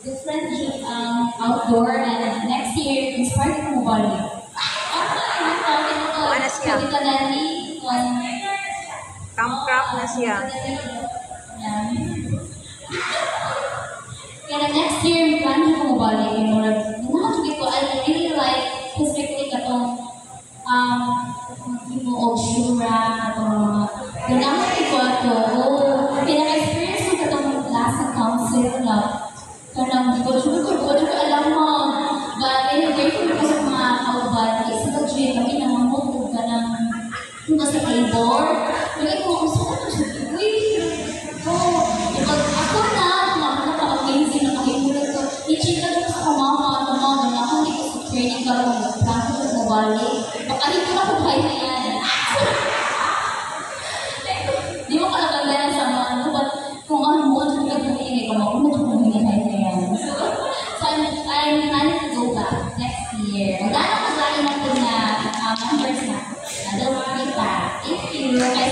different outdoor and next year inspired ko mo bali. Ano siya? Kita nani Camp craft na siya. Kaya next year plan ko mo bali kay murag nakakita ko I really like perspective katong mo og shura atong ganang ko ato pinaka-experience ko katong last council na kanang di ko alam mo but anyway ko sa mga kauban isa ka dream kami na mamog kanang kung sa table lagi ko gusto ko siya uy kapag ako na amazing na kahimulat ko i-chika ko sa kumama na ako hindi ko sa training ka rin plano ko mo bali pakalit ko na kung kaya na yan di mo kalaganda sa mga ano but kung ano mo at kung hindi ka maunod kung hindi kaya na yan so I'm planning to go back next year magdala ko sa akin natin na members na don't forget that thank you